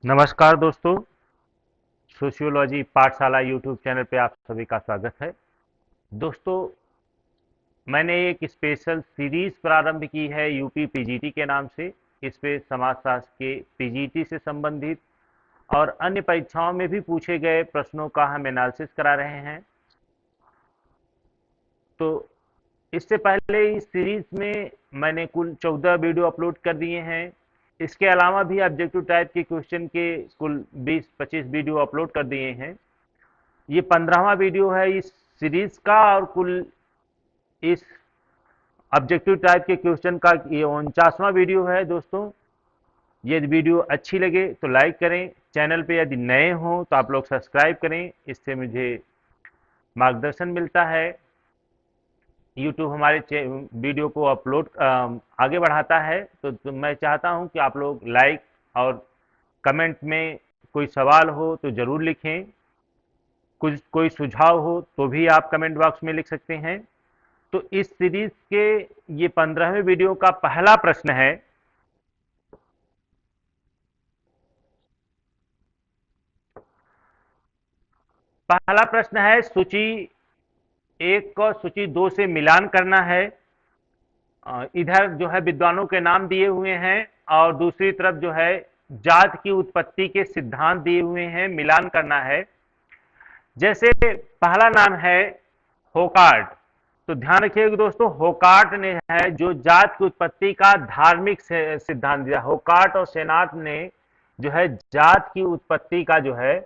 नमस्कार दोस्तों, सोशियोलॉजी पाठशाला यूट्यूब चैनल पे आप सभी का स्वागत है। दोस्तों, मैंने एक स्पेशल सीरीज प्रारंभ की है यूपी पीजीटी के नाम से। इस पे समाजशास्त्र के पीजीटी से संबंधित और अन्य परीक्षाओं में भी पूछे गए प्रश्नों का हम एनालिसिस करा रहे हैं। तो इससे पहले इस सीरीज में मैंने कुल 14 वीडियो अपलोड कर दिए हैं। इसके अलावा भी ऑब्जेक्टिव टाइप के क्वेश्चन के कुल 20-25 वीडियो अपलोड कर दिए हैं। ये 15वां वीडियो है इस सीरीज का और कुल इस ऑब्जेक्टिव टाइप के क्वेश्चन का ये 49वां वीडियो है। दोस्तों, यदि वीडियो अच्छी लगे तो लाइक करें, चैनल पे यदि नए हों तो आप लोग सब्सक्राइब करें, इससे मुझे मार्गदर्शन मिलता है। यूट्यूब हमारे वीडियो को अपलोड आगे बढ़ाता है। तो मैं चाहता हूं कि आप लोग लाइक और कमेंट में कोई सवाल हो तो ज़रूर लिखें। कुछ कोई सुझाव हो तो भी आप कमेंट बॉक्स में लिख सकते हैं। तो इस सीरीज के ये 15वें वीडियो का पहला प्रश्न है। पहला प्रश्न है, सूची 1 को सूची 2 से मिलान करना है। इधर जो है विद्वानों के नाम दिए हुए हैं और दूसरी तरफ जो है जात की उत्पत्ति के सिद्धांत दिए हुए हैं, मिलान करना है। जैसे पहला नाम है होकार्ट, तो ध्यान रखिएगा दोस्तों, होकार्ट ने है जो जात की उत्पत्ति का धार्मिक सिद्धांत दिया। होकार्ट और सेनाट ने जो है जात की उत्पत्ति का जो है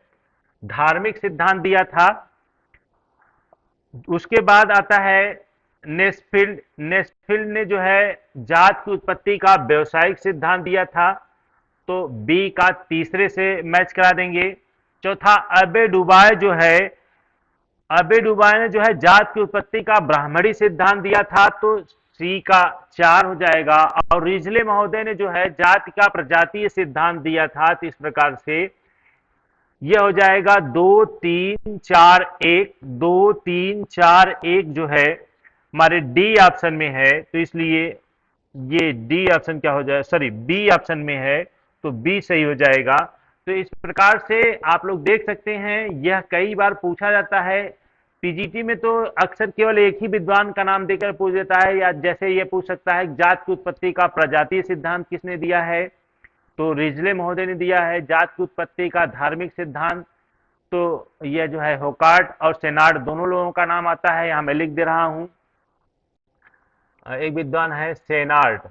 धार्मिक सिद्धांत दिया था। उसके बाद आता है नेस्फील्ड। नेस्फील्ड ने जो है जात की उत्पत्ति का व्यवसायिक सिद्धांत दिया था, तो बी का तीसरे से मैच करा देंगे। चौथा अबे डुबाय जो है, अबे डुबाय ने जो है जात की उत्पत्ति का ब्राह्मणी सिद्धांत दिया था, तो सी का 4 हो जाएगा। और रिजले महोदय ने जो है जाति का प्रजातीय सिद्धांत दिया था, तो इस प्रकार से यह हो जाएगा 2-3-4-1। 2-3-4-1 जो है हमारे डी ऑप्शन में है, तो इसलिए ये डी ऑप्शन क्या हो जाए, सॉरी बी ऑप्शन में है, तो बी सही हो जाएगा। तो इस प्रकार से आप लोग देख सकते हैं, यह कई बार पूछा जाता है। पीजीटी में तो अक्सर केवल एक ही विद्वान का नाम देकर पूछ देता है, या जैसे ये पूछ सकता है जात की उत्पत्ति का प्रजातीय सिद्धांत किसने दिया है, तो रिजले महोदय ने दिया है। जात की उत्पत्ति का धार्मिक सिद्धांत, तो यह जो है होकार्ट और सेनार्ड दोनों लोगों का नाम आता है, यहां मैं लिख दे रहा हूं। एक विद्वान है सेनार्ड,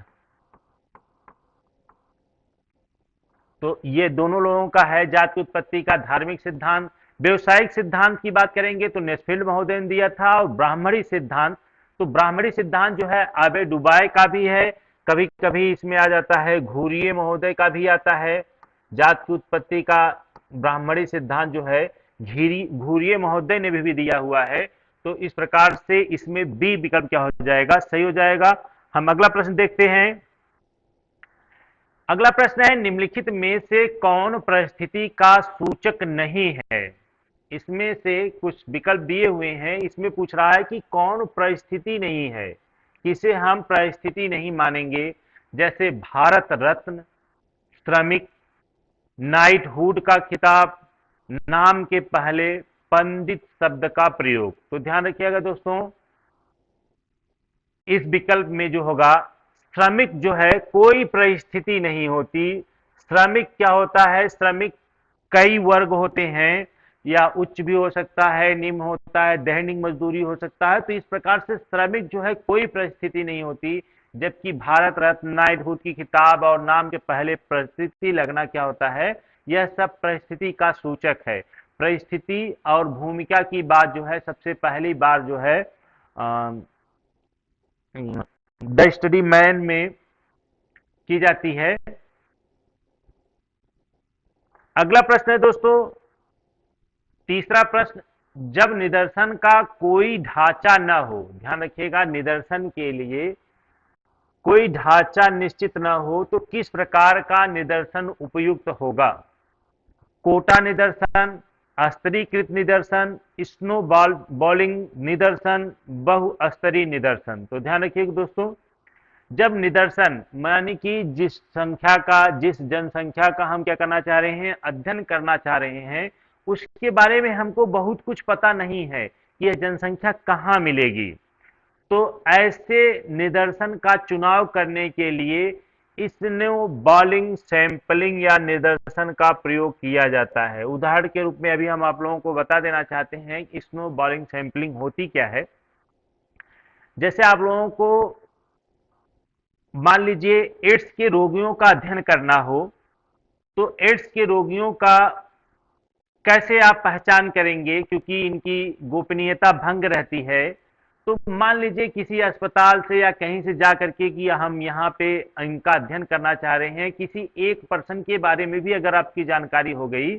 तो ये दोनों लोगों का है जात की उत्पत्ति का धार्मिक सिद्धांत। व्यवसायिक सिद्धांत की बात करेंगे तो नेस्फील्ड महोदय ने दिया था। और ब्राह्मणी सिद्धांत, तो ब्राह्मणी सिद्धांत जो है आबे डुबाय का भी है, कभी कभी इसमें आ जाता है घूरिये महोदय का भी आता है। जात की उत्पत्ति का ब्राह्मणी सिद्धांत जो है घूरिये महोदय ने भी दिया हुआ है। तो इस प्रकार से इसमें बी विकल्प क्या हो जाएगा, सही हो जाएगा। हम अगला प्रश्न देखते हैं। अगला प्रश्न है, निम्नलिखित में से कौन परिस्थिति का सूचक नहीं है। इसमें से कुछ विकल्प दिए हुए हैं, इसमें पूछ रहा है कि कौन परिस्थिति नहीं है, किसे हम परिस्थिति नहीं मानेंगे। जैसे भारत रत्न, श्रमिक, नाइटहुड का खिताब, नाम के पहले पंडित शब्द का प्रयोग। तो ध्यान रखिएगा दोस्तों, इस विकल्प में जो होगा श्रमिक जो है कोई परिस्थिति नहीं होती। श्रमिक क्या होता है, श्रमिक कई वर्ग होते हैं, या उच्च भी हो सकता है, निम्न होता है, दैनिक मजदूरी हो सकता है। तो इस प्रकार से श्रमिक जो है कोई परिस्थिति नहीं होती। जबकि भारत रत्न, नाइटहुड की किताब और नाम के पहले परिस्थिति लगना क्या होता है, यह सब परिस्थिति का सूचक है। परिस्थिति और भूमिका की बात जो है सबसे पहली बार जो है द स्टडी मैन में की जाती है। अगला प्रश्न है दोस्तों, तीसरा प्रश्न, जब निदर्शन का कोई ढांचा न हो। ध्यान रखिएगा, निदर्शन के लिए कोई ढांचा निश्चित न हो तो किस प्रकार का निदर्शन उपयुक्त होगा। कोटा निदर्शन, स्तरीकृत निदर्शन, स्नो बॉलिंग निदर्शन, बहुस्तरीय निदर्शन। तो ध्यान रखिएगा दोस्तों, जब निदर्शन मानी कि जिस जनसंख्या का हम क्या करना चाह रहे हैं, अध्ययन करना चाह रहे हैं, उसके बारे में हमको बहुत कुछ पता नहीं है कि यह जनसंख्या कहाँ मिलेगी। तो ऐसे निदर्शन का चुनाव करने के लिए स्नोबॉलिंग सैंपलिंग या निदर्शन का प्रयोग किया जाता है। उदाहरण के रूप में अभी हम आप लोगों को बता देना चाहते हैं कि स्नोबॉलिंग सैंपलिंग होती क्या है। जैसे आप लोगों को मान लीजिए एड्स के रोगियों का अध्ययन करना हो, तो एड्स के रोगियों का कैसे आप पहचान करेंगे, क्योंकि इनकी गोपनीयता भंग रहती है। तो मान लीजिए किसी अस्पताल से या कहीं से जा करके कि हम यहाँ पे इनका अध्ययन करना चाह रहे हैं, किसी एक पर्सन के बारे में भी अगर आपकी जानकारी हो गई,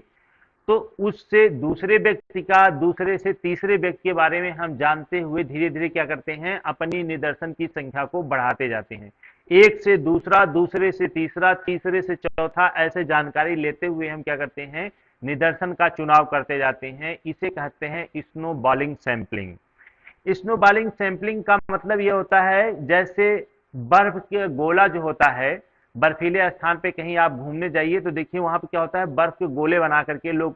तो उससे दूसरे व्यक्ति का, दूसरे से तीसरे व्यक्ति के बारे में हम जानते हुए धीरे धीरे क्या करते हैं, अपनी निदर्शन की संख्या को बढ़ाते जाते हैं। एक से दूसरा, दूसरे से तीसरा, तीसरे से चौथा, ऐसे जानकारी लेते हुए हम क्या करते हैं, निदर्शन का चुनाव करते जाते हैं। इसे कहते हैं स्नोबॉलिंग सैंपलिंग। स्नोबॉलिंग सैंपलिंग का मतलब यह होता है, जैसे बर्फ के गोला जो होता है, बर्फीले स्थान पे कहीं आप घूमने जाइए तो देखिए वहां पे क्या होता है, बर्फ के गोले बना करके लोग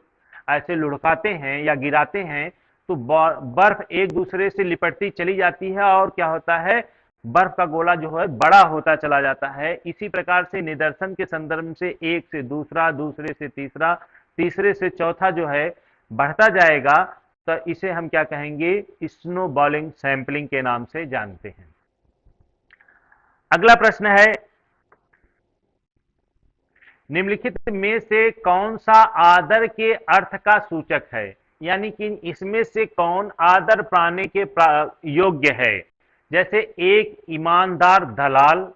ऐसे लुढ़काते हैं या गिराते हैं, तो बर्फ एक दूसरे से लिपटती चली जाती है और क्या होता है, बर्फ का गोला जो है बड़ा होता चला जाता है। इसी प्रकार से निदर्शन के संदर्भ से एक से दूसरा, दूसरे से तीसरा, तीसरे से चौथा जो है बढ़ता जाएगा। तो इसे हम क्या कहेंगे, स्नोबॉलिंग सैंपलिंग के नाम से जानते हैं। अगला प्रश्न है, निम्नलिखित में से कौन सा आदर के अर्थ का सूचक है, यानी कि इसमें से कौन आदर पाने के योग्य है। जैसे एक ईमानदार दलाल,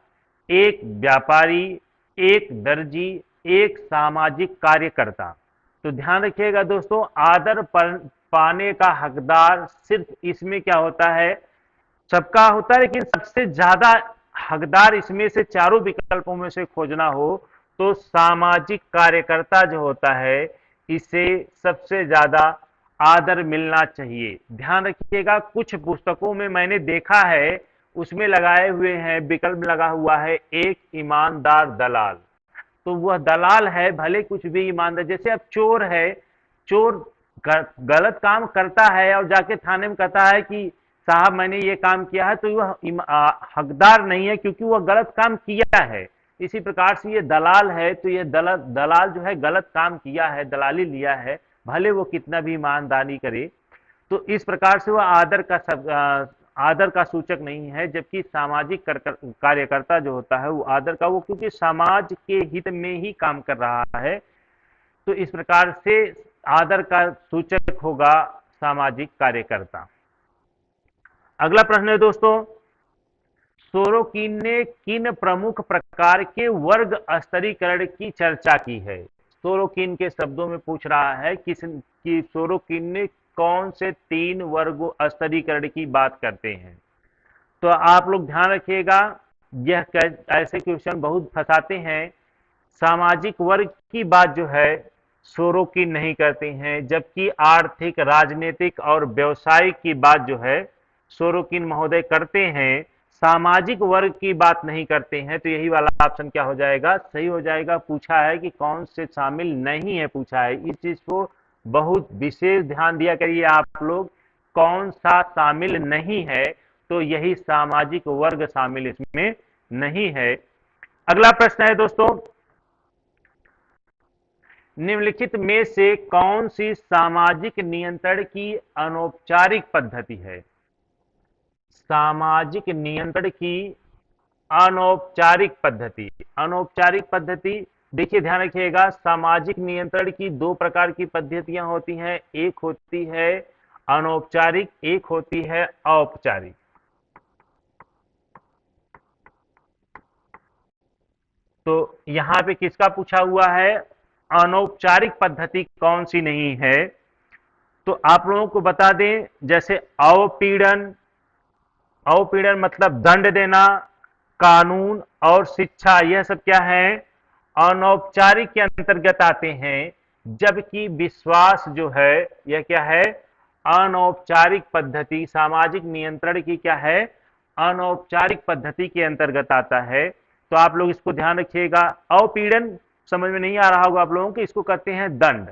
एक व्यापारी, एक दर्जी, एक सामाजिक कार्यकर्ता। तो ध्यान रखिएगा दोस्तों, आदर पाने का हकदार सिर्फ इसमें क्या होता है, सबका होता है, लेकिन सबसे ज्यादा हकदार इसमें से चारों विकल्पों में से खोजना हो तो सामाजिक कार्यकर्ता जो होता है, इसे सबसे ज्यादा आदर मिलना चाहिए। ध्यान रखिएगा, कुछ पुस्तकों में मैंने देखा है उसमें लगाए हुए हैं, विकल्प लगा हुआ है एक ईमानदार दलाल। तो वह दलाल है, भले कुछ भी ईमानदार, जैसे अब चोर है, चोर गलत काम करता है और जाके थाने में कहता है कि साहब मैंने ये काम किया है, तो वह हकदार नहीं है क्योंकि वह गलत काम किया है। इसी प्रकार से ये दलाल है, तो ये दलाल जो है गलत काम किया है, दलाली लिया है, भले वो कितना भी ईमानदारी करे। तो इस प्रकार से वह आदर का सूचक नहीं है। जबकि सामाजिक कार्यकर्ता जो होता है वो आदर का, वो क्योंकि समाज के हित में ही काम कर रहा है, तो इस प्रकार से आदर का सूचक होगा सामाजिक कार्यकर्ता। अगला प्रश्न है दोस्तों, सोरोकिन ने किन प्रमुख प्रकार के वर्ग स्तरीकरण की चर्चा की है। सोरोकिन के शब्दों में पूछ रहा है कि सोरोकिन ने कौन से 3 वर्ग स्तरीकरण की बात करते हैं। तो आप लोग ध्यान रखिएगा, यह ऐसे क्वेश्चन बहुत फंसाते हैं। सामाजिक वर्ग की बात जो है सोरोकिन नहीं करते हैं, जबकि आर्थिक, राजनीतिक और व्यवसायिक की बात जो है सोरोकिन महोदय करते हैं, सामाजिक वर्ग की बात नहीं करते हैं। तो यही वाला ऑप्शन क्या हो जाएगा, सही हो जाएगा। पूछा है कि कौन से शामिल नहीं है, पूछा है, इस चीज को बहुत विशेष ध्यान दिया करिए आप लोग, कौन सा शामिल नहीं है, तो यही सामाजिक वर्ग शामिल इसमें नहीं है। अगला प्रश्न है दोस्तों, निम्नलिखित में से कौन सी सामाजिक नियंत्रण की अनौपचारिक पद्धति है। सामाजिक नियंत्रण की अनौपचारिक पद्धति, अनौपचारिक पद्धति, देखिए ध्यान रखिएगा, सामाजिक नियंत्रण की 2 प्रकार की पद्धतियां होती हैं, एक होती है अनौपचारिक, एक होती है औपचारिक। तो यहां पे किसका पूछा हुआ है, अनौपचारिक पद्धति कौन सी नहीं है। तो आप लोगों को बता दें, जैसे अवपीड़न, अवपीड़न मतलब दंड देना, कानून और शिक्षा, यह सब क्या है, अनौपचारिक के अंतर्गत आते हैं। जबकि विश्वास जो है यह क्या है, अनौपचारिक पद्धति, सामाजिक नियंत्रण की क्या है, अनौपचारिक पद्धति के अंतर्गत आता है। तो आप लोग इसको ध्यान रखिएगा। अवपीड़न समझ में नहीं आ रहा होगा आप लोगों को, इसको कहते हैं दंड।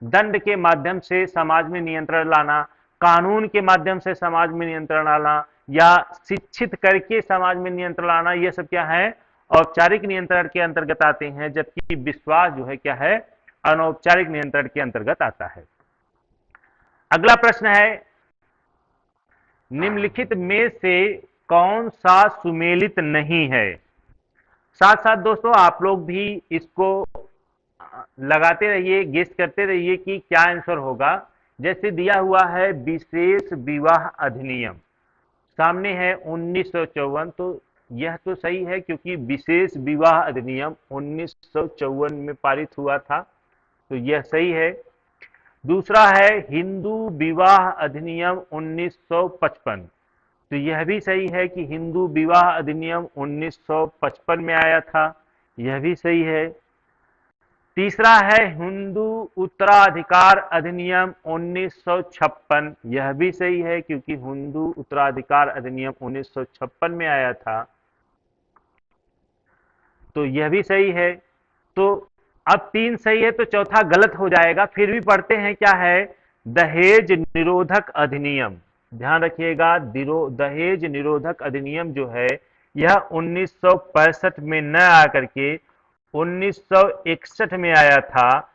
दंड के माध्यम से समाज में नियंत्रण लाना, कानून के माध्यम से समाज में नियंत्रण लाना, या शिक्षित करके समाज में नियंत्रण लाना, ये सब क्या है, औपचारिक नियंत्रण के अंतर्गत आते हैं। जबकि विश्वास जो है क्या है, अनौपचारिक नियंत्रण के अंतर्गत आता है। अगला प्रश्न है, निम्नलिखित में से कौन सा सुमेलित नहीं है। साथ साथ दोस्तों आप लोग भी इसको लगाते रहिए, गेस करते रहिए कि क्या आंसर होगा। जैसे दिया हुआ है विशेष विवाह अधिनियम, सामने है 1954, तो यह तो सही है क्योंकि विशेष विवाह अधिनियम 1954 में पारित हुआ था, तो यह सही है। दूसरा है हिंदू विवाह अधिनियम 1955, तो यह भी सही है कि हिंदू विवाह अधिनियम 1955 में आया था, यह भी सही है। तीसरा है हिंदू उत्तराधिकार अधिनियम 1956, यह भी सही है क्योंकि हिंदू उत्तराधिकार अधिनियम 1956 में आया था, तो यह भी सही है। तो अब 3 सही है तो चौथा गलत हो जाएगा। फिर भी पढ़ते हैं क्या है, दहेज निरोधक अधिनियम। ध्यान रखिएगा, दहेज निरोधक अधिनियम जो है यह 1965 में न आकर के 1961 में आया था।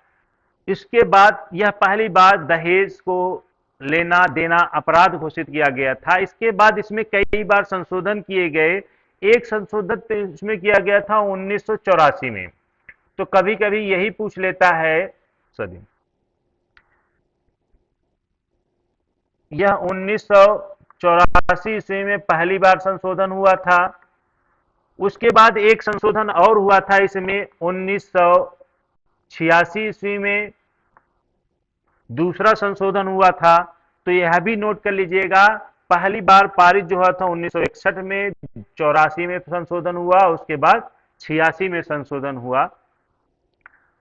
इसके बाद यह पहली बार दहेज को लेना देना अपराध घोषित किया गया था। इसके बाद इसमें कई बार संशोधन किए गए। एक संशोधन तो इसमें किया गया था 1984 में। तो कभी कभी यही पूछ लेता है, सॉरी, यह 1984 ईस्वी में पहली बार संशोधन हुआ था। उसके बाद एक संशोधन और हुआ था इसमें 1986 ईस्वी में, दूसरा संशोधन हुआ था। तो यह भी नोट कर लीजिएगा, पहली बार पारित जो हुआ था 1961 में, 84 में संशोधन हुआ, उसके बाद 86 में संशोधन हुआ।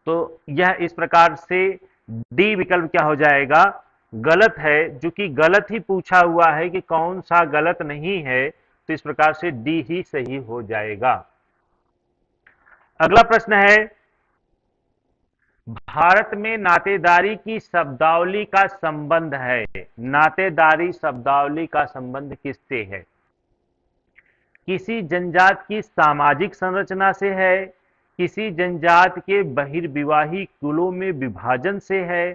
तो यह इस प्रकार से डी विकल्प क्या हो जाएगा, गलत है। जो कि गलत ही पूछा हुआ है कि कौन सा गलत नहीं है, तो इस प्रकार से डी ही सही हो जाएगा। अगला प्रश्न है, भारत में नातेदारी की शब्दावली का संबंध है। नातेदारी शब्दावली का संबंध किससे है? किसी जनजाति की सामाजिक संरचना से है, किसी जनजाति के बहिर्विवाही कुलों में विभाजन से है,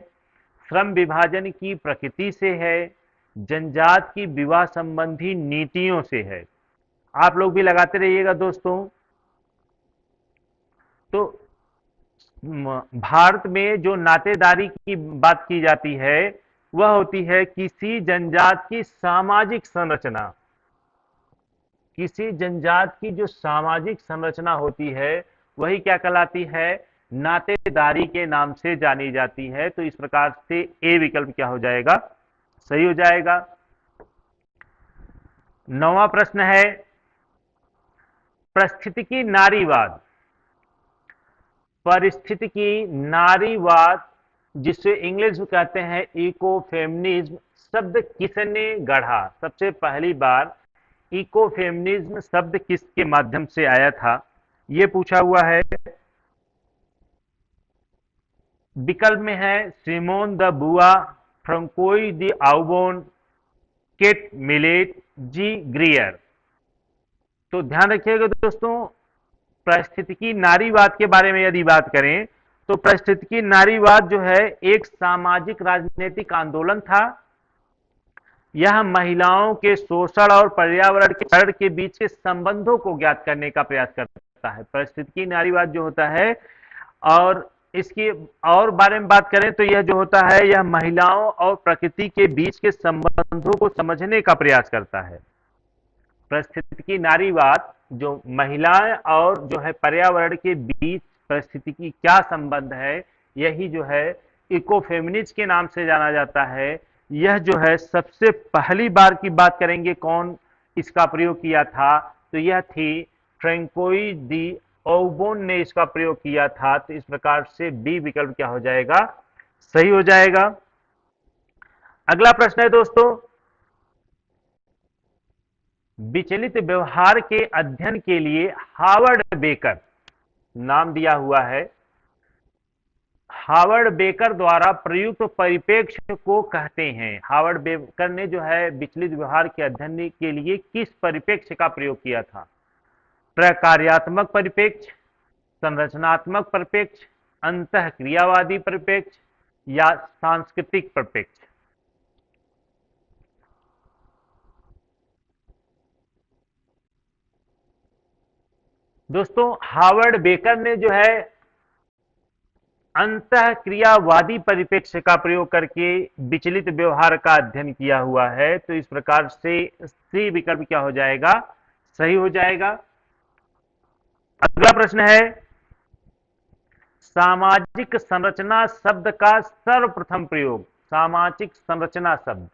श्रम विभाजन की प्रकृति से है, जनजाति की विवाह संबंधी नीतियों से है। आप लोग भी लगाते रहिएगा दोस्तों। तो भारत में जो नातेदारी की बात की जाती है वह होती है किसी जनजाति की सामाजिक संरचना। किसी जनजाति की जो सामाजिक संरचना होती है वही क्या कहलाती है, नातेदारी के नाम से जानी जाती है। तो इस प्रकार से ए विकल्प क्या हो जाएगा, सही हो जाएगा। 9वां प्रश्न है, पारिस्थितिकी नारीवाद। पारिस्थितिकी नारीवाद, जिसे इंग्लिश में कहते हैं इकोफेमिनिज्म, शब्द किसने गढ़ा? सबसे पहली बार इकोफेमिनिज्म शब्द किसके माध्यम से आया था, यह पूछा हुआ है। विकल्प में है सिमोन द बुआ, फ्रांकोइस डी आउबोन, केट मिलेट, जी ग्रियर। तो ध्यान रखिएगा दोस्तों, पारिस्थितिकी नारीवाद के बारे में यदि बात करें तो पारिस्थितिकी नारीवाद जो है एक सामाजिक राजनीतिक आंदोलन था। यह महिलाओं के शोषण और पर्यावरण के बीच के संबंधों को ज्ञात करने का प्रयास करता है। पारिस्थितिकी नारीवाद जो होता है, और इसकी और बारे में बात करें तो यह जो होता है यह महिलाओं और प्रकृति के बीच के संबंधों को समझने का प्रयास करता है। पारिस्थितिकी नारीवाद जो महिलाएं और जो है पर्यावरण के बीच पारिस्थितिकी क्या संबंध है, यही जो है इकोफेमिनिज्म के नाम से जाना जाता है। यह जो है सबसे पहली बार की बात करेंगे कौन इसका प्रयोग किया था, तो यह थी फ्रांकोइस डी आउबोन ने इसका प्रयोग किया था। तो इस प्रकार से बी विकल्प क्या हो जाएगा, सही हो जाएगा। अगला प्रश्न है दोस्तों, विचलित व्यवहार के अध्ययन के लिए हावर्ड बेकर नाम दिया हुआ है। हावर्ड बेकर द्वारा प्रयुक्त परिप्रेक्ष्य को कहते हैं। हावर्ड बेकर ने जो है विचलित व्यवहार के अध्ययन के लिए किस परिप्रेक्ष्य का प्रयोग किया था? प्रकार्यात्मक परिप्रेक्ष्य, संरचनात्मक परिप्रेक्ष्य, अंतःक्रियावादी परिप्रेक्ष्य या सांस्कृतिक परिप्रेक्ष्य? दोस्तों, हावर्ड बेकर ने जो है अंतःक्रियावादी परिप्रेक्ष्य का प्रयोग करके विचलित व्यवहार का अध्ययन किया हुआ है। तो इस प्रकार से सी विकल्प क्या हो जाएगा? सही हो जाएगा। अगला प्रश्न है, सामाजिक संरचना शब्द का सर्वप्रथम प्रयोग, सामाजिक संरचना शब्द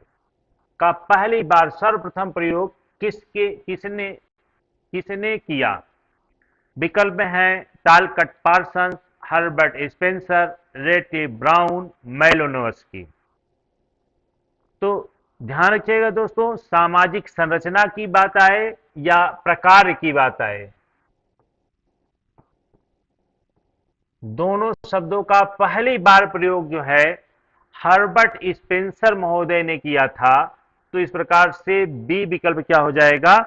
का पहली बार सर्वप्रथम प्रयोग किसने किसने किया? विकल्प में है टालकट पार्सन्स, हर्बर्ट स्पेंसर, रेटे ब्राउन, मेलोनोव्स्की। तो ध्यान रखिएगा दोस्तों, सामाजिक संरचना की बात आए या प्रकार की बात आए, दोनों शब्दों का पहली बार प्रयोग जो है हर्बर्ट स्पेंसर महोदय ने किया था। तो इस प्रकार से बी विकल्प क्या हो जाएगा?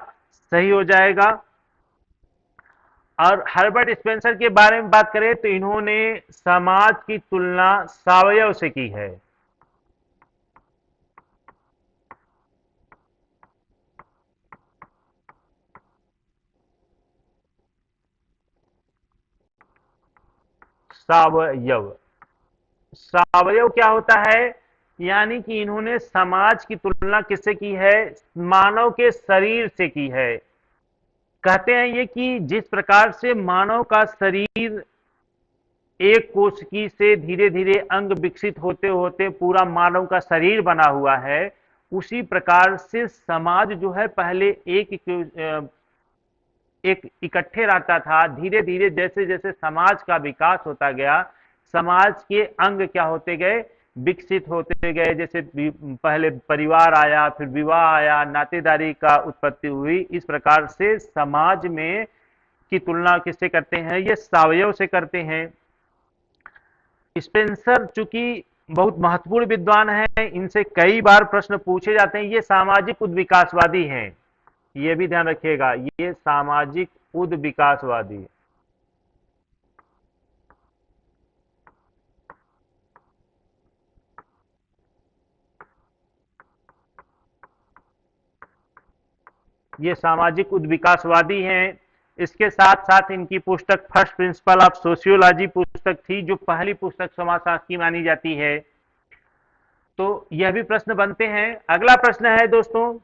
सही हो जाएगा। और हर्बर्ट स्पेंसर के बारे में बात करें तो इन्होंने समाज की तुलना सावयव से की है। सावयव, सावयव क्या होता है? यानी कि इन्होंने समाज की तुलना किससे की है? मानव के शरीर से की है। कहते हैं ये कि जिस प्रकार से मानव का शरीर एक कोशिकी से धीरे धीरे अंग विकसित होते होते पूरा मानव का शरीर बना हुआ है, उसी प्रकार से समाज जो है पहले एक इकट्ठे रहता था। धीरे धीरे जैसे जैसे समाज का विकास होता गया, समाज के अंग क्या होते गए? विकसित होते गए। जैसे पहले परिवार आया, फिर विवाह आया, नातेदारी का उत्पत्ति हुई। इस प्रकार से समाज में की तुलना किससे करते हैं? ये सावयव से करते हैं। स्पेंसर चूंकि बहुत महत्वपूर्ण विद्वान हैं, इनसे कई बार प्रश्न पूछे जाते हैं। ये सामाजिक उद्विकासवादी हैं, ये भी ध्यान रखिएगा, ये सामाजिक उद्विकासवादी। ये सामाजिक उद्विकासवादी हैं। इसके साथ साथ इनकी पुस्तक फर्स्ट प्रिंसिपल ऑफ सोशियोलॉजी पुस्तक थी, जो पहली पुस्तक समाजशास्त्र की मानी जाती है। तो यह भी प्रश्न बनते हैं। अगला प्रश्न है दोस्तों,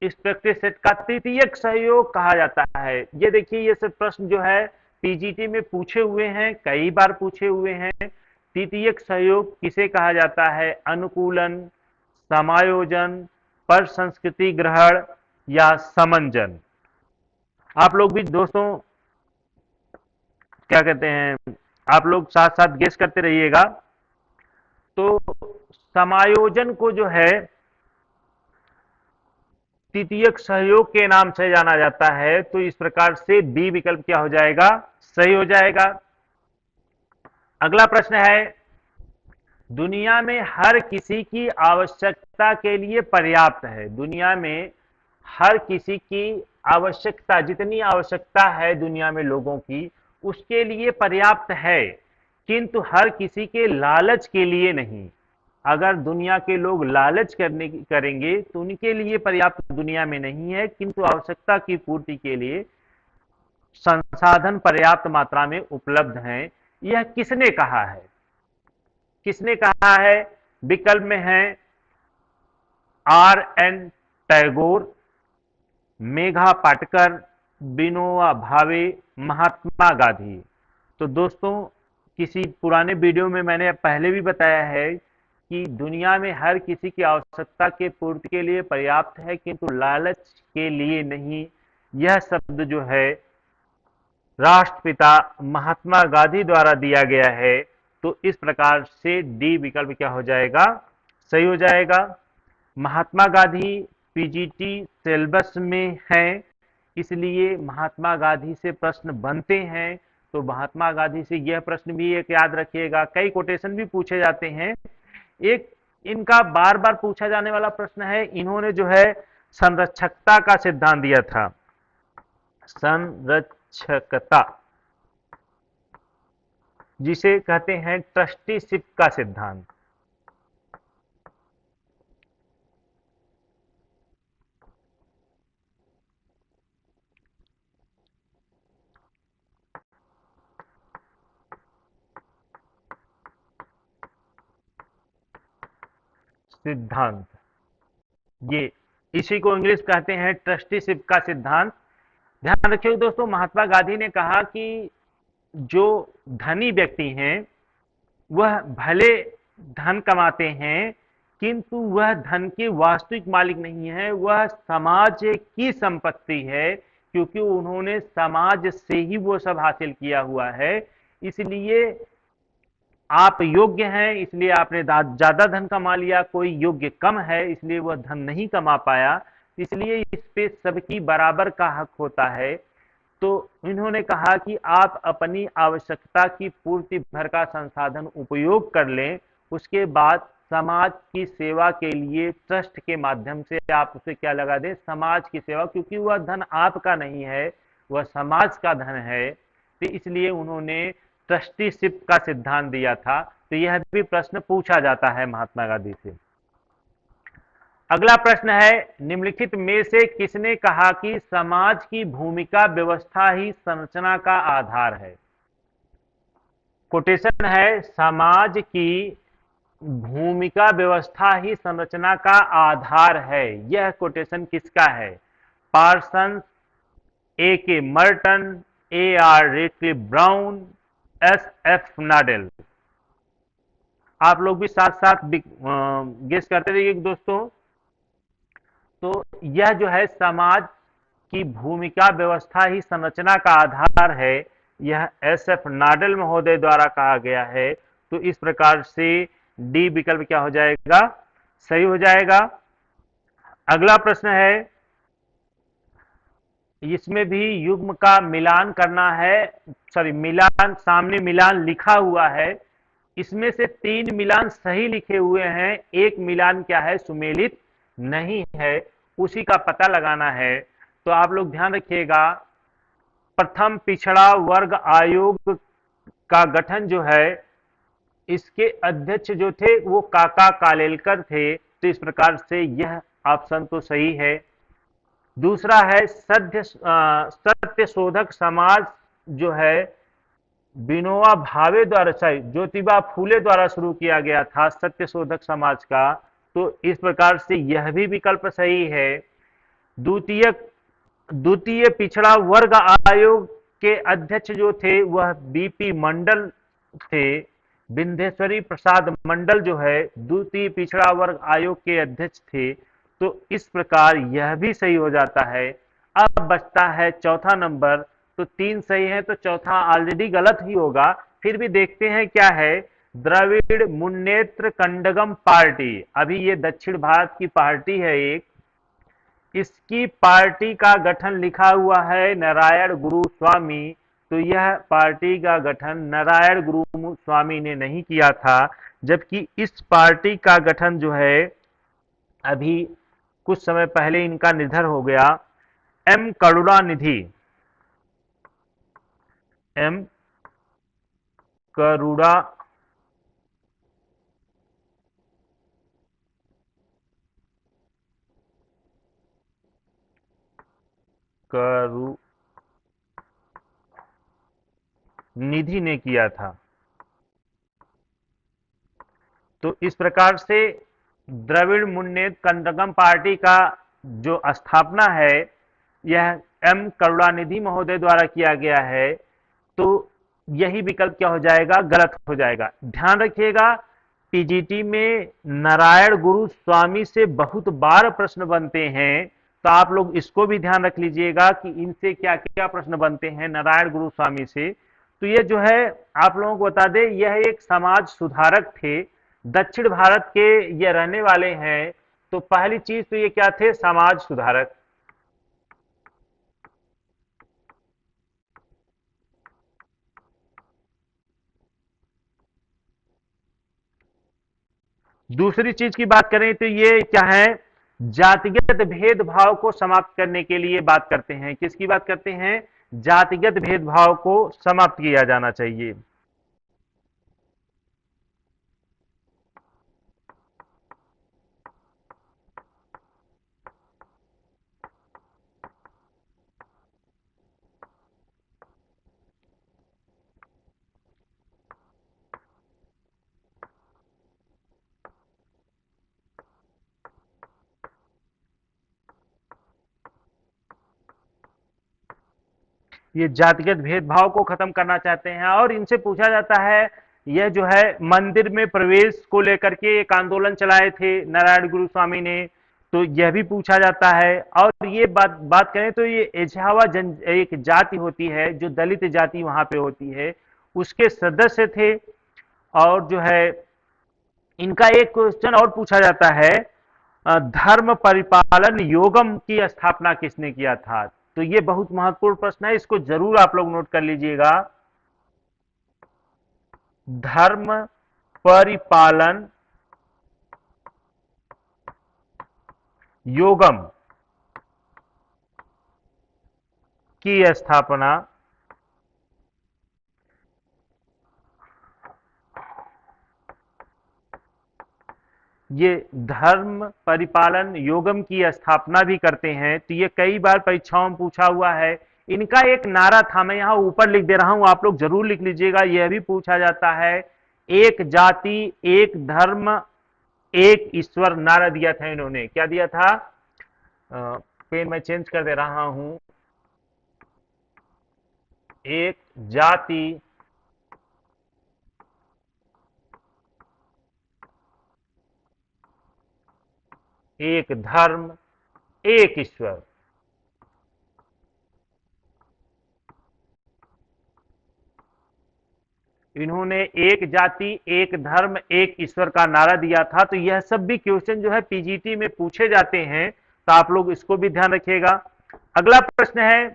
इस प्रैक्टिस सेट का तृतीयक सहयोग कहा जाता है। ये देखिए, ये सब प्रश्न जो है पीजीटी में पूछे हुए हैं, कई बार पूछे हुए हैं। तृतीयक सहयोग किसे कहा जाता है? अनुकूलन, समायोजन, पर संस्कृति ग्रहण या समंजन? आप लोग भी दोस्तों क्या कहते हैं, आप लोग साथ साथ गेस करते रहिएगा। तो समायोजन को जो है तृतीयक सहयोग के नाम से जाना जाता है। तो इस प्रकार से बी विकल्प क्या हो जाएगा? सही हो जाएगा। अगला प्रश्न है, दुनिया में हर किसी की आवश्यकता के लिए पर्याप्त है। दुनिया में हर किसी की आवश्यकता, जितनी आवश्यकता है दुनिया में लोगों की, उसके लिए पर्याप्त है, किंतु हर किसी के लालच के लिए नहीं। अगर दुनिया के लोग लालच करेंगे तो उनके लिए पर्याप्त दुनिया में नहीं है, किंतु आवश्यकता की पूर्ति के लिए संसाधन पर्याप्त मात्रा में उपलब्ध हैं। यह किसने कहा है? किसने कहा है? विकल्प में है R.N. टैगोर, मेघा पाटकर, विनोबा भावे, महात्मा गांधी। तो दोस्तों, किसी पुराने वीडियो में मैंने पहले भी बताया है कि दुनिया में हर किसी की आवश्यकता के पूर्ति के लिए पर्याप्त है, किंतु लालच के लिए नहीं। यह शब्द जो है राष्ट्रपिता महात्मा गांधी द्वारा दिया गया है। तो इस प्रकार से डी विकल्प क्या हो जाएगा? सही हो जाएगा। महात्मा गांधी पीजीटी सिलेबस में हैं, इसलिए महात्मा गांधी से प्रश्न बनते हैं। तो महात्मा गांधी से यह प्रश्न भी एक याद रखिएगा, कई कोटेशन भी पूछे जाते हैं। एक इनका बार बार पूछा जाने वाला प्रश्न है, इन्होंने जो है संरक्षकता का सिद्धांत दिया था, संरक्षकता, जिसे कहते हैं ट्रस्टीशिप का सिद्धांत। सिद्धांत, ये इसी को इंग्लिश कहते हैं ट्रस्टीशिप का सिद्धांत। ध्यान रखिए दोस्तों, महात्मा गांधी ने कहा कि जो धनी व्यक्ति हैं वह भले धन कमाते हैं, किंतु वह धन के वास्तविक मालिक नहीं है, वह समाज की संपत्ति है, क्योंकि उन्होंने समाज से ही वो सब हासिल किया हुआ है। इसलिए आप योग्य हैं, इसलिए आपने ज्यादा धन कमा लिया, कोई योग्य कम है इसलिए वह धन नहीं कमा पाया, इसलिए इस पे सबकी बराबर का हक होता है। तो इन्होंने कहा कि आप अपनी आवश्यकता की पूर्ति भर का संसाधन उपयोग कर लें, उसके बाद समाज की सेवा के लिए ट्रस्ट के माध्यम से आप उसे क्या लगा दें, समाज की सेवा, क्योंकि वह धन आपका नहीं है, वह समाज का धन है। तो इसलिए उन्होंने ट्रस्टीशिप का सिद्धांत दिया था। तो यह भी प्रश्न पूछा जाता है महात्मा गांधी से। अगला प्रश्न है, निम्नलिखित में से किसने कहा कि समाज की भूमिका व्यवस्था ही संरचना का आधार है? कोटेशन है, समाज की भूमिका व्यवस्था ही संरचना का आधार है। यह कोटेशन किसका है? Parson, A K Merton, A R Radcliffe Brown, S F Nadel. आप लोग भी साथ साथ गेस करते रहिए दोस्तों। तो यह जो है समाज की भूमिका व्यवस्था ही संरचना का आधार है, यह एस एफ नाडेल महोदय द्वारा कहा गया है। तो इस प्रकार से डी विकल्प क्या हो जाएगा? सही हो जाएगा। अगला प्रश्न है, इसमें भी युग्म का मिलान करना है, सॉरी मिलान, सामने मिलान लिखा हुआ है, इसमें से 3 मिलान सही लिखे हुए हैं, एक मिलान क्या है, सुमेलित नहीं है, उसी का पता लगाना है। तो आप लोग ध्यान रखिएगा, प्रथम पिछड़ा वर्ग आयोग का गठन जो है, इसके अध्यक्ष जो थे वो काका कालेलकर थे। तो इस प्रकार से यह ऑप्शन तो सही है। दूसरा है सत्य शोधक समाज जो है विनोबा भावे द्वारा, ज्योतिबा फूले द्वारा शुरू किया गया था सत्य शोधक समाज का। तो इस प्रकार से यह भी विकल्प सही है। द्वितीय पिछड़ा वर्ग आयोग के अध्यक्ष जो थे वह बीपी मंडल थे, विंध्येश्वरी प्रसाद मंडल जो है द्वितीय पिछड़ा वर्ग आयोग के अध्यक्ष थे। तो इस प्रकार यह भी सही हो जाता है। अब बचता है चौथा नंबर, तो 3 सही है, तो चौथा ऑलरेडी गलत ही होगा, फिर भी देखते हैं क्या है। द्रविड़ मुन्नेत्र कंडगम पार्टी, अभी ये दक्षिण भारत की पार्टी है एक, इसकी पार्टी का गठन लिखा हुआ है नारायण गुरु स्वामी। तो यह पार्टी का गठन नारायण गुरु स्वामी ने नहीं किया था, जबकि इस पार्टी का गठन जो है अभी कुछ समय पहले इनका निधन हो गया, एम करुणानिधि, एम करुणा निधि ने किया था। तो इस प्रकार से द्रविड़ मुन्नेत्र कंडगम पार्टी का जो स्थापना है यह एम करुणानिधि महोदय द्वारा किया गया है। तो यही विकल्प क्या हो जाएगा? गलत हो जाएगा। ध्यान रखिएगा, पीजीटी में नारायण गुरु स्वामी से बहुत बार प्रश्न बनते हैं, तो आप लोग इसको भी ध्यान रख लीजिएगा कि इनसे क्या क्या प्रश्न बनते हैं नारायण गुरु स्वामी से। तो ये जो है आप लोगों को बता दें, यह एक समाज सुधारक थे, दक्षिण भारत के ये रहने वाले हैं। तो पहली चीज तो ये क्या थे, समाज सुधारक। दूसरी चीज की बात करें तो ये क्या है, जातिगत भेदभाव को समाप्त करने के लिए बात करते हैं। किसकी बात करते हैं, जातिगत भेदभाव को समाप्त किया जाना चाहिए। ये जातिगत भेदभाव को खत्म करना चाहते हैं। और इनसे पूछा जाता है, यह जो है मंदिर में प्रवेश को लेकर के एक आंदोलन चलाए थे नारायण गुरु स्वामी ने, तो यह भी पूछा जाता है। और ये बात बात करें तो ये एझावा जन एक जाति होती है, जो दलित जाति वहां पे होती है, उसके सदस्य थे। और जो है इनका एक क्वेश्चन और पूछा जाता है, धर्म परिपालन योगम की स्थापना किसने किया था। तो ये बहुत महत्वपूर्ण प्रश्न है, इसको जरूर आप लोग नोट कर लीजिएगा। धर्म परिपालन योगम की स्थापना ये धर्म परिपालन योगम की स्थापना भी करते हैं। तो ये कई बार परीक्षाओं में पूछा हुआ है। इनका एक नारा था, मैं यहां ऊपर लिख दे रहा हूं, आप लोग जरूर लिख लीजिएगा। यह भी पूछा जाता है, एक जाति एक धर्म एक ईश्वर, नारा दिया था इन्होंने। क्या दिया था, पेन मैं चेंज कर दे रहा हूं। एक जाति एक धर्म एक ईश्वर। इन्होंने एक जाति एक धर्म एक ईश्वर का नारा दिया था। तो यह सब भी क्वेश्चन जो है पीजीटी में पूछे जाते हैं, तो आप लोग इसको भी ध्यान रखिएगा। अगला प्रश्न है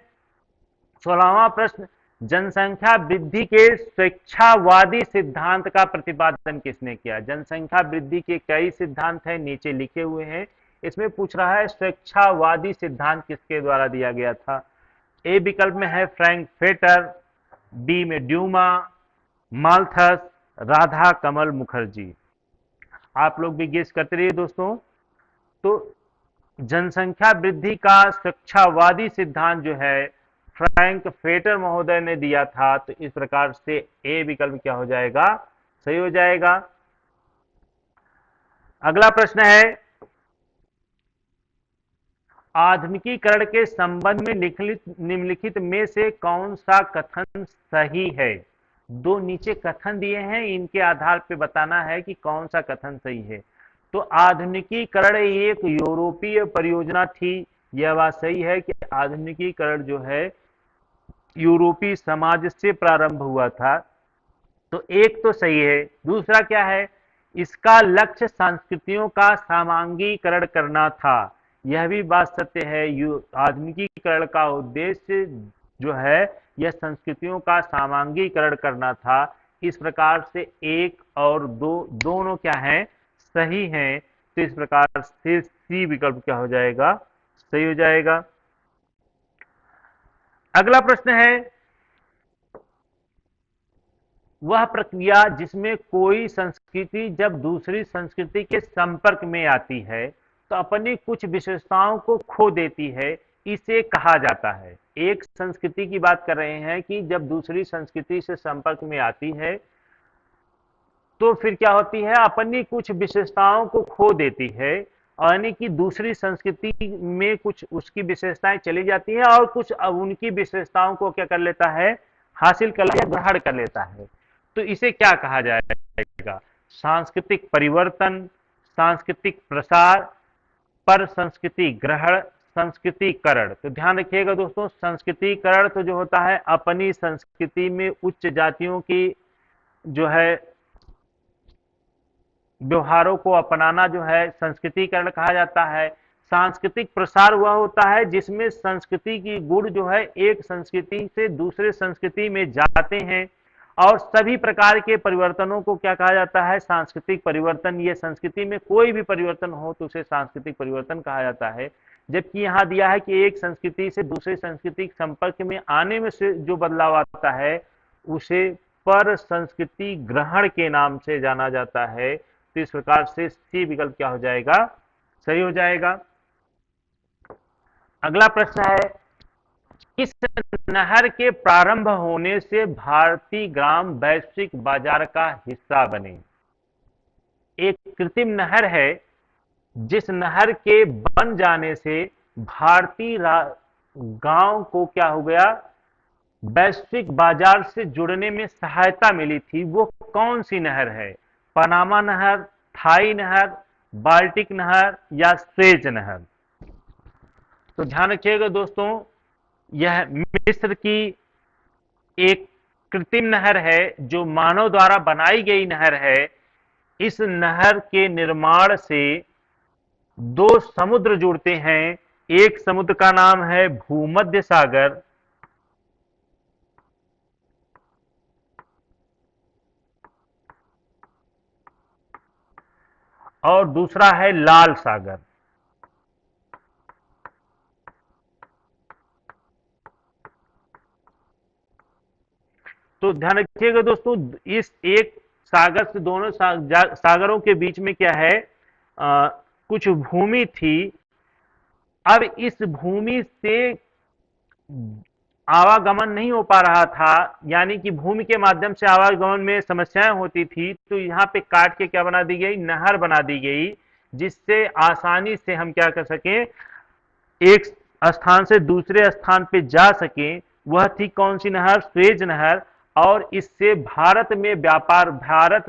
16वां प्रश्न, जनसंख्या वृद्धि के स्वेच्छावादी सिद्धांत का प्रतिपादन किसने किया। जनसंख्या वृद्धि के कई सिद्धांत हैं, नीचे लिखे हुए हैं। इसमें पूछ रहा है स्वेच्छावादी सिद्धांत किसके द्वारा दिया गया था। ए विकल्प में है फ्रैंकफर्टर, बी में ड्यूमा, माल्थस, राधा कमल मुखर्जी। आप लोग भी गेस करते रहिए दोस्तों। तो जनसंख्या वृद्धि का स्वेच्छावादी सिद्धांत जो है फ्रैंकफर्टर महोदय ने दिया था। तो इस प्रकार से ए विकल्प क्या हो जाएगा, सही हो जाएगा। अगला प्रश्न है, आधुनिकीकरण के संबंध में निम्नलिखित में से कौन सा कथन सही है। दो नीचे कथन दिए हैं, इनके आधार पर बताना है कि कौन सा कथन सही है। तो आधुनिकीकरण एक यूरोपीय परियोजना थी, यह बात सही है कि आधुनिकीकरण जो है यूरोपीय समाज से प्रारंभ हुआ था। तो एक तो सही है। दूसरा क्या है, इसका लक्ष्य संस्कृतियों का समांगीकरण करना था, यह भी बात सत्य है। आधुनिकीकरण का उद्देश्य जो है यह संस्कृतियों का समांगीकरण करना था। इस प्रकार से एक और दो दोनों क्या है, सही हैं। तो इस प्रकार से सी विकल्प क्या हो जाएगा, सही हो जाएगा। अगला प्रश्न है, वह प्रक्रिया जिसमें कोई संस्कृति जब दूसरी संस्कृति के संपर्क में आती है तो अपनी कुछ विशेषताओं को खो देती है, इसे कहा जाता है। एक संस्कृति की बात कर रहे हैं कि जब दूसरी संस्कृति से संपर्क में आती है तो फिर क्या होती है, अपनी कुछ विशेषताओं को खो देती है, यानी कि दूसरी संस्कृति में कुछ उसकी विशेषताएं चली जाती हैं और कुछ उनकी विशेषताओं को क्या कर लेता है, हासिल कर लेता है, ग्रहण कर लेता है। तो इसे क्या कहा जाएगा, सांस्कृतिक परिवर्तन, सांस्कृतिक प्रसार, पर संस्कृति ग्रहण, संस्कृतिकरण। तो ध्यान रखिएगा दोस्तों, संस्कृतिकरण तो जो होता है अपनी संस्कृति में उच्च जातियों की जो है व्यवहारों को अपनाना जो है संस्कृतिकरण कहा जाता है। सांस्कृतिक प्रसार वह होता है जिसमें संस्कृति की गुण जो है एक संस्कृति से दूसरे संस्कृति में जाते हैं, और सभी प्रकार के परिवर्तनों को क्या कहा जाता है, सांस्कृतिक परिवर्तन। ये संस्कृति में कोई भी परिवर्तन हो तो उसे सांस्कृतिक परिवर्तन कहा जाता है। जबकि यहाँ दिया है कि एक संस्कृति से दूसरे संस्कृति के संपर्क में आने में से जो बदलाव आता है उसे पर संस्कृति ग्रहण के नाम से जाना जाता है। तो इस प्रकार से सी विकल्प क्या हो जाएगा, सही हो जाएगा। अगला प्रश्न है, किस नहर के प्रारंभ होने से भारतीय ग्राम वैश्विक बाजार का हिस्सा बने? एक कृत्रिम नहर है जिस नहर के बन जाने से भारतीय गांव को क्या हो गया, वैश्विक बाजार से जुड़ने में सहायता मिली थी। वो कौन सी नहर है? पनामा नहर, थाई नहर, बाल्टिक नहर या स्वेज नहर? तो ध्यान रखिएगा दोस्तों, यह मिस्र की एक कृत्रिम नहर है जो मानव द्वारा बनाई गई नहर है। इस नहर के निर्माण से दो समुद्र जुड़ते हैं। एक समुद्र का नाम है भूमध्य सागर और दूसरा है लाल सागर। तो ध्यान रखिएगा दोस्तों, इस एक सागर से दोनों सागरों के बीच में क्या है, कुछ भूमि थी। अब इस भूमि से आवागमन नहीं हो पा रहा था, यानी कि भूमि के माध्यम से आवागमन में समस्याएं होती थी। तो यहाँ पे काट के क्या बना दी गई, नहर बना दी गई, जिससे आसानी से हम क्या कर सकें, एक स्थान से दूसरे स्थान पे जा सकें। वह थी कौन सी नहर? स्वेज नहर। और इससे भारत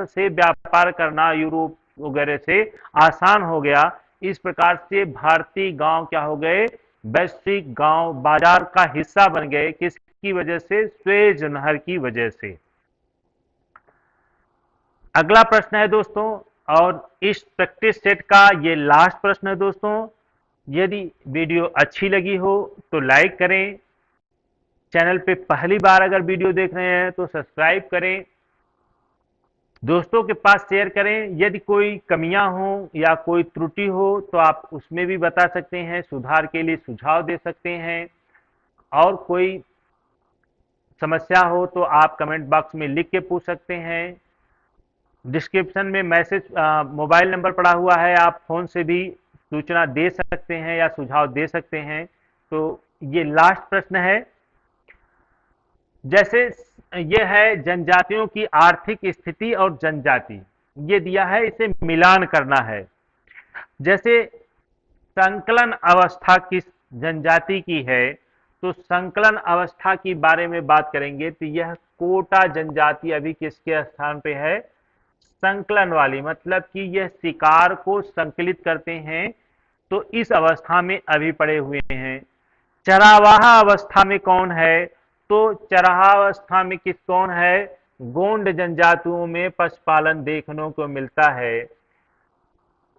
से व्यापार करना यूरोप वगैरह से आसान हो गया। इस प्रकार से भारतीय गांव क्या हो गए, वैश्विक गांव बाजार का हिस्सा बन गए। किसकी वजह से? स्वेज नहर की वजह से। अगला प्रश्न है दोस्तों, और इस प्रैक्टिस सेट का ये लास्ट प्रश्न है दोस्तों। यदि वीडियो अच्छी लगी हो तो लाइक करें, चैनल पे पहली बार अगर वीडियो देख रहे हैं तो सब्सक्राइब करें, दोस्तों के पास शेयर करें। यदि कोई कमियां हो या कोई त्रुटि हो तो आप उसमें भी बता सकते हैं, सुधार के लिए सुझाव दे सकते हैं। और कोई समस्या हो तो आप कमेंट बॉक्स में लिख के पूछ सकते हैं। डिस्क्रिप्शन में मोबाइल नंबर पड़ा हुआ है, आप फोन से भी सूचना दे सकते हैं या सुझाव दे सकते हैं। तो ये लास्ट प्रश्न है। जैसे ये है जनजातियों की आर्थिक स्थिति और जनजाति, ये दिया है, इसे मिलान करना है। जैसे संकलन अवस्था किस जनजाति की है, तो संकलन अवस्था की बारे में बात करेंगे तो यह कोटा जनजाति अभी किसके स्थान पे है? संकलन वाली, मतलब कि यह शिकार को संकलित करते हैं, तो इस अवस्था में अभी पड़े हुए हैं। चरावाहा अवस्था में कौन है? तो चराहा अवस्था में कौन है? गोंड जनजातियों में पशुपालन देखने को मिलता है।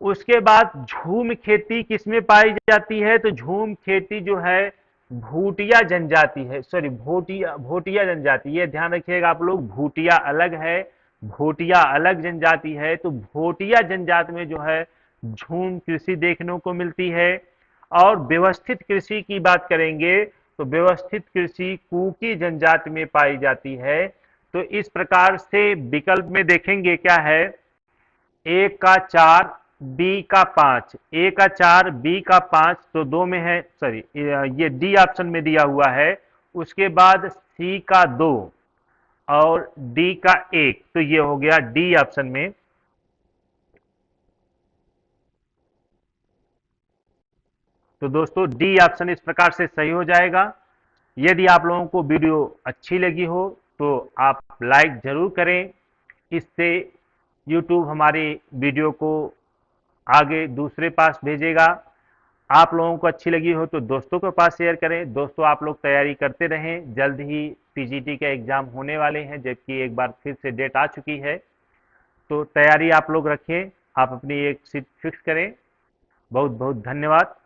उसके बाद झूम खेती किसमें पाई जाती है? तो झूम खेती जो है भूटिया जनजाति है, सॉरी भोटिया जनजाति, ये ध्यान रखिएगा आप लोग, भूटिया अलग है, भोटिया अलग जनजाति है। तो भोटिया जनजाति में जो है झूम कृषि देखने को मिलती है। और व्यवस्थित कृषि की बात करेंगे तो व्यवस्थित कृषि कुकी जनजाति में पाई जाती है। तो इस प्रकार से विकल्प में देखेंगे क्या है, ए का 4, बी का 5, ए का 4, बी का 5, तो दो में है, सॉरी ये डी ऑप्शन में दिया हुआ है। उसके बाद सी का 2 और डी का 1, तो ये हो गया डी ऑप्शन में। तो दोस्तों डी ऑप्शन इस प्रकार से सही हो जाएगा। यदि आप लोगों को वीडियो अच्छी लगी हो तो आप लाइक जरूर करें, इससे यूट्यूब हमारी वीडियो को आगे दूसरे पास भेजेगा। आप लोगों को अच्छी लगी हो तो दोस्तों के पास शेयर करें। दोस्तों आप लोग तैयारी करते रहें, जल्द ही पीजीटी का एग्ज़ाम होने वाले हैं, जबकि एक बार फिर से डेट आ चुकी है। तो तैयारी आप लोग रखें। आप अपनी एक सीट फिक्स करें। बहुत बहुत धन्यवाद।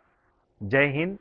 जय हिंद,